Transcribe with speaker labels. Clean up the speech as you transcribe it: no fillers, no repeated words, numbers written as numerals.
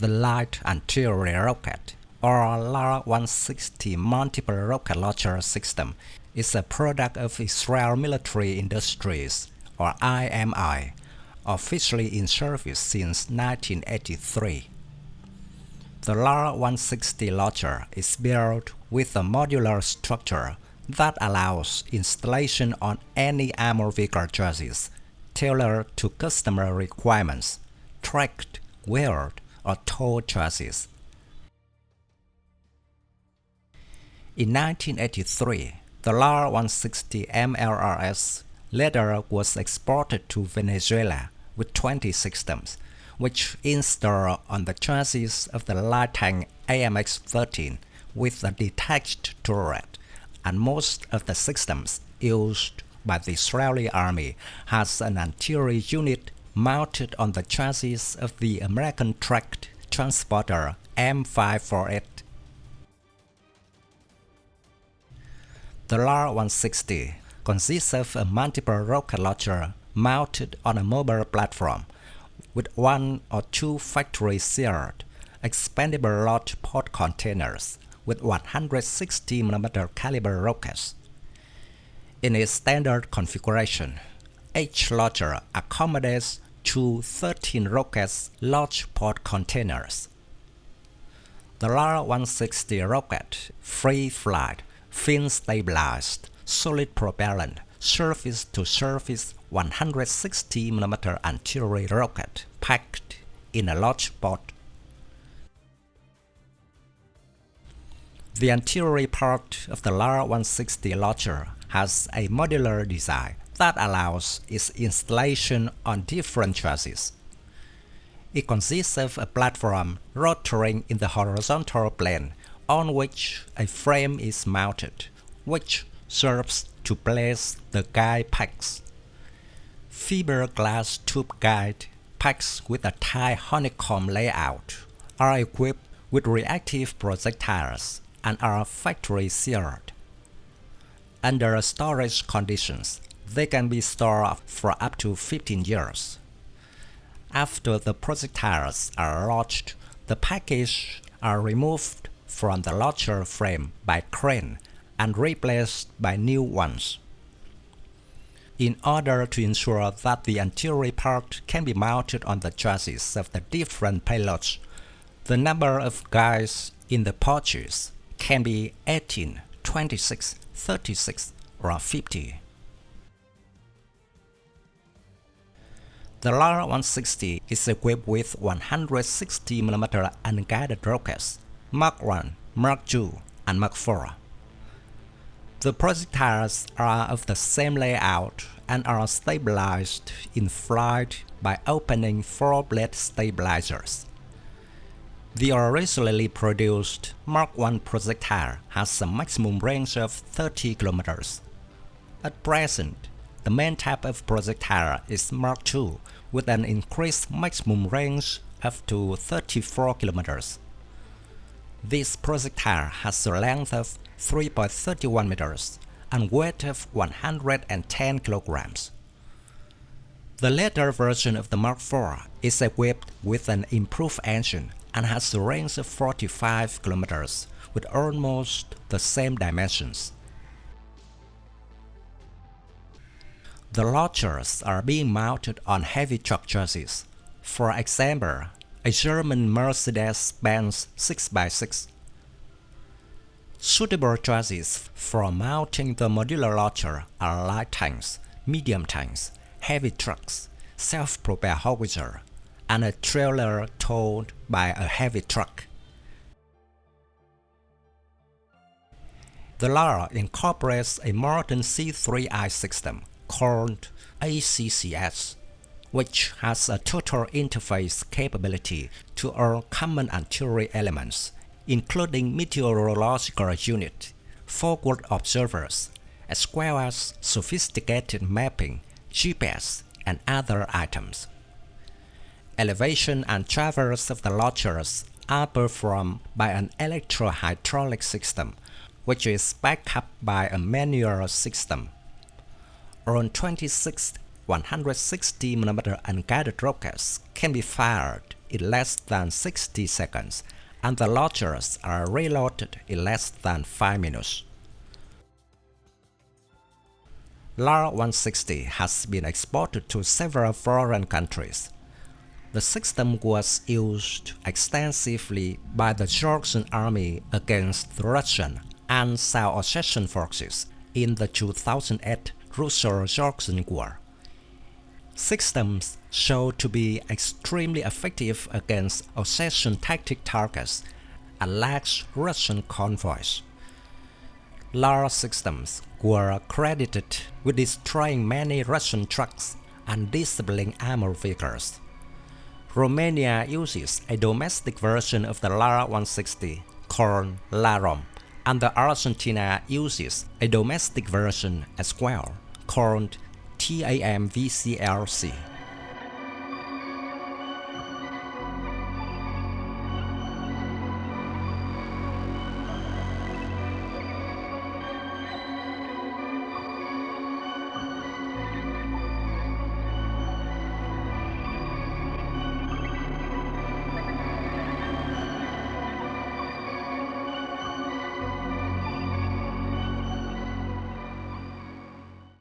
Speaker 1: The Light Artillery Rocket or LAR-160 multiple rocket launcher system is a product of Israel Military Industries or IMI, officially in service since 1983. The LAR-160 launcher is built with a modular structure that allows installation on any armored vehicle chassis tailored to customer requirements, tracked, wheeled, or towed chassis. In 1983, the LAR-160 MLRS later was exported to Venezuela with 20 systems, which installed on the chassis of the light tank AMX-13 with a detached turret, and most of the systems used by the Israeli Army has an artillery unit mounted on the chassis of the American tracked transporter M548. The LAR-160 consists of a multiple rocket launcher mounted on a mobile platform with one or two factory-sealed, expandable large pod containers with 160mm caliber rockets. In its standard configuration, each launcher accommodates 13 rockets large pod containers. The LAR-160 rocket, free flight, fin stabilized, solid propellant, surface-to-surface 160mm artillery rocket packed in a large pod. The artillery part of the LAR-160 launcher has a modular design that allows its installation on different chassis. It consists of a platform rotating in the horizontal plane on which a frame is mounted, which serves to place the guide packs. Fiberglass tube guide packs with a tight honeycomb layout are equipped with reactive projectiles and are factory sealed. Under storage conditions, they can be stored for up to 15 years. After the projectiles are launched, the packages are removed from the launcher frame by crane and replaced by new ones. In order to ensure that the artillery part can be mounted on the chassis of the different payloads, the number of guides in the pouches can be 18, 26, 36, or 50. The LAR-160 is equipped with 160mm unguided rockets, Mark I, Mark II, and Mark IV. The projectiles are of the same layout and are stabilized in flight by opening 4-blade stabilizers. The originally produced Mark I projectile has a maximum range of 30 km. At present, the main type of projectile is Mark II with an increased maximum range up to 34 km. This projectile has a length of 3.31 meters and weight of 110 kilograms. The later version of the Mark IV is equipped with an improved engine and has a range of 45 kilometers with almost the same dimensions. The launchers are being mounted on heavy truck chassis, for example, a German Mercedes-Benz 6x6. Suitable chassis for mounting the modular launcher are light tanks, medium tanks, heavy trucks, self-propelled howitzer, and a trailer towed by a heavy truck. The LAR incorporates a modern C3I system called ACCS, which has a total interface capability to all common artillery elements, including meteorological unit, forward observers, as well as sophisticated mapping, GPS, and other items. Elevation and traverse of the launchers are performed by an electro-hydraulic system, which is backed up by a manual system. On 26 160mm unguided rockets can be fired in less than 60 seconds, and the launchers are reloaded in less than 5 minutes. LAR-160 has been exported to several foreign countries. The system was used extensively by the Georgian army against the Russian and South Ossetian forces in the 2008 Russo-Georgian War. Systems show to be extremely effective against Ossetian tactic targets and large Russian convoys. LAR systems were credited with destroying many Russian trucks and disabling armored vehicles. Romania uses a domestic version of the LAR-160 called LAROM, and the Argentina uses a domestic version as well called TAM-VCLC.